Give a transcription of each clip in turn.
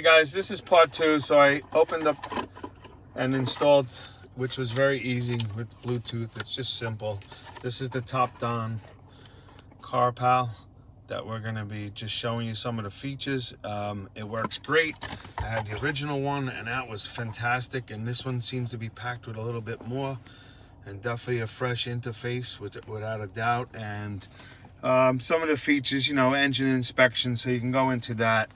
Hey guys, this is part 2. So I opened up and installed, which was very easy with Bluetooth. It's just simple. This is the Topdon carpal that we're going to be just showing you some of the features. It works great. I had the original one and that was fantastic, and this one seems to be packed with a little bit more, and definitely a fresh interface without a doubt. And some of the features, engine inspection, so you can go into that.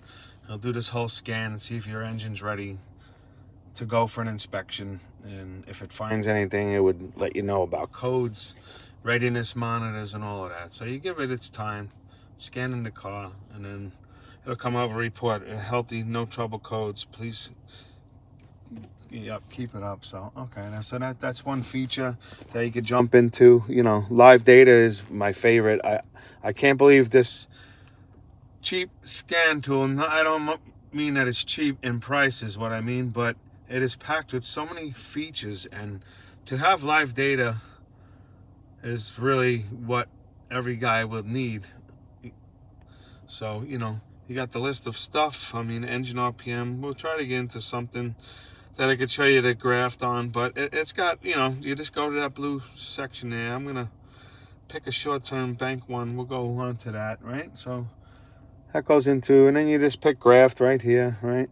I'll do this whole scan and see if your engine's ready to go for an inspection, and if it finds anything, it would let you know about codes, readiness monitors, and all of that. So you give it its time, scan in the car, and then it'll come up a report, healthy, no trouble codes, please. Yep, keep it up. So okay, now so that's one feature that you could jump into. Live data is my favorite. I can't believe this cheap scan tool. I don't mean that it's cheap in price is what I mean, but it is packed with so many features, and to have live data is really what every guy will need. So you got the list of stuff. I mean, engine RPM. We'll try to get into something that I could show you the graph on, but it's got, you just go to that blue section there. I'm gonna pick a short-term bank one. We'll go on to that, right? So that goes into, and then you just pick graph right here, right?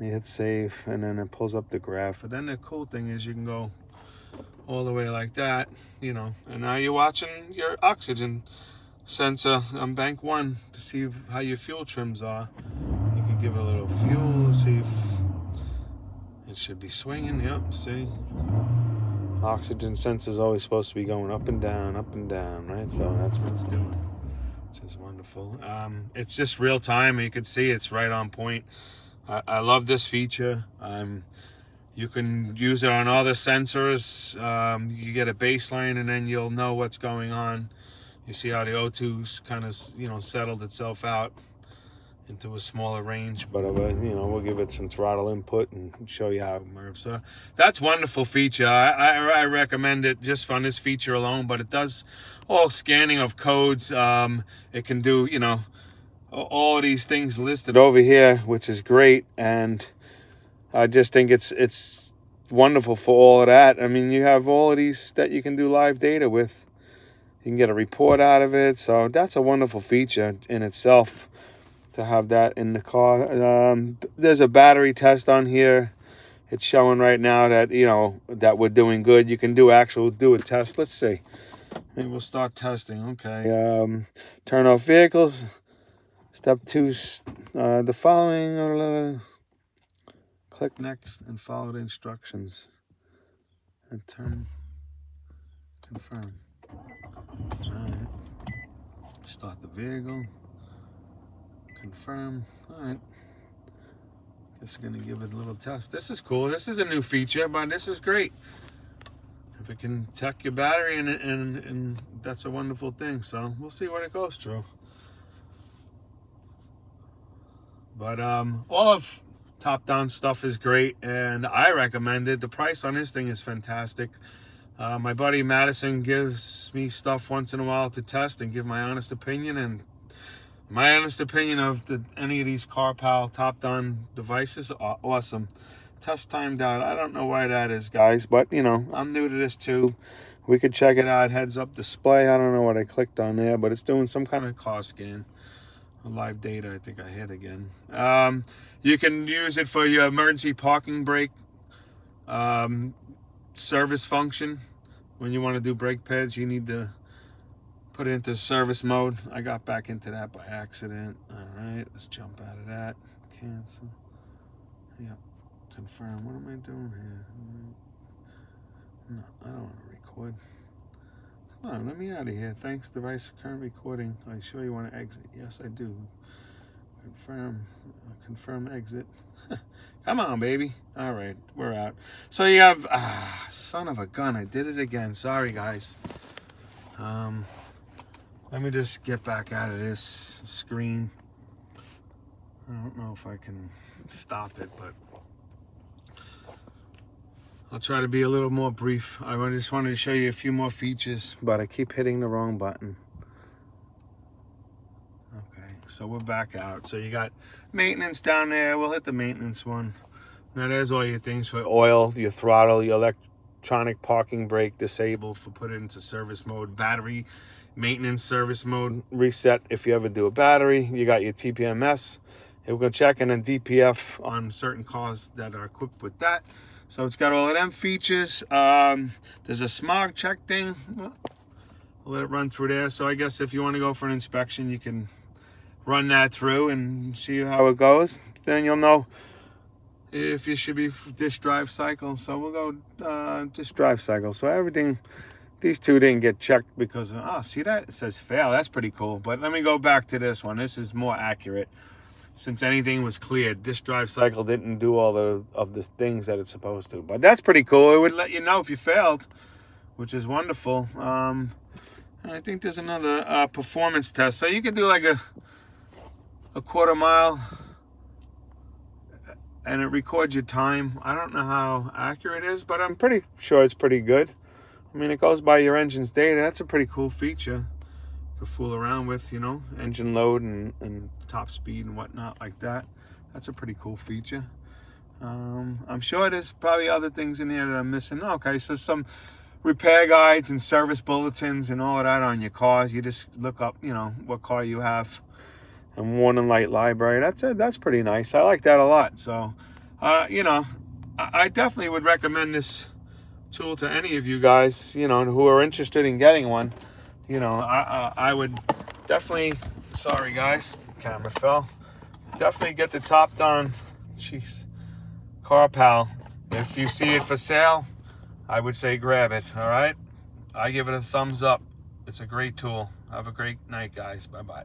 You hit save, and then it pulls up the graph. And then the cool thing is you can go all the way like that, and now you're watching your oxygen sensor on bank one to see how your fuel trims are. You can give it a little fuel, see if it should be swinging. Yep, see? Oxygen sensor is always supposed to be going up and down, right? So that's what it's doing, which is wonderful. It's just real time. You can see it's right on point. I love this feature. You can use it on other sensors. You get a baseline, and then you'll know what's going on. You see how the O2's kind of settled itself out into a smaller range, but we'll give it some throttle input and show you how it moves. So that's a wonderful feature. I recommend it just on this feature alone, but it does all scanning of codes. It can do all of these things listed over here, which is great, and I just think it's wonderful for all of that. I mean, you have all of these that you can do live data with. You can get a report out of it, so that's a wonderful feature in itself to have that in the car. There's a battery test on here. It's showing right now that that we're doing good. You can do a test. Let's see. Maybe we'll start testing. Okay. Turn off vehicles. Step 2. The following. Click next and follow the instructions. And turn. Confirm. All right. Start the vehicle. Confirm. All right. Guess I'm gonna give it a little test. This is cool. This is a new feature, but this is great. If it can check your battery, and that's a wonderful thing. So we'll see what it goes through. But all of Topdon stuff is great, and I recommend it. The price on this thing is fantastic. My buddy Madison gives me stuff once in a while to test and give my honest opinion, and my honest opinion of any of these carpal Topdon devices are awesome. Test timed out. I don't know why that is, guys, but I'm new to this too. We could check it out. Heads up display. I don't know what I clicked on there, but it's doing some kind of car scan. Live data, I think I hit again. You can use it for your emergency parking brake service function. When you want to do brake pads, you need to put it into service mode. I got back into that by accident. All right, let's jump out of that. Cancel. Yep. Confirm. What am I doing here? No, I don't want to record. Come on, let me out of here. Thanks, device current recording. Are you sure you want to exit? Yes, I do. Confirm exit. Come on, baby. All right, we're out. So you have, son of a gun, I did it again. Sorry, guys. Let me just get back out of this screen. I don't know if I can stop it, but I'll try to be a little more brief. I just wanted to show you a few more features, but I keep hitting the wrong button. Okay, So we're back out. So you got maintenance down there. We'll hit the maintenance one. Now there's all your things for oil, your throttle, your electronic parking brake disabled for put it into service mode, battery maintenance service mode reset if you ever do a battery. You got your TPMS. We're going to check in a DPF on certain cars that are equipped with that. So it's got all of them features. There's a smog check thing. I'll let it run through there. So I guess if you want to go for an inspection, you can run that through and see how it goes. Then you'll know if you should be disc drive cycle. So we'll go disc drive cycle. So everything, these two didn't get checked because, see that? It says fail. That's pretty cool. But let me go back to this one. This is more accurate. Since anything was cleared, disc drive cycle didn't do all of the things that it's supposed to. But that's pretty cool. It would let you know if you failed, which is wonderful. And I think there's another performance test. So you can do like a quarter mile and it records your time. I don't know how accurate it is, but I'm pretty sure it's pretty good. I mean, it goes by your engine's data. That's a pretty cool feature. You can fool around with, you know, engine load and top speed and whatnot like that. That's a pretty cool feature. I'm sure there's probably other things in here that I'm missing. Okay, so some repair guides and service bulletins and all of that on your cars. You just look up, you know, what car you have. And warning light library. That's it. That's pretty nice. I like that a lot. So, you know, I definitely would recommend this tool to any of you guys, you know, who are interested in getting one. You know, I would definitely, sorry guys, camera fell. Definitely get the Topdon, carpal. If you see it for sale, I would say grab it, all right? I give it a thumbs up. It's a great tool. Have a great night, guys. Bye-bye.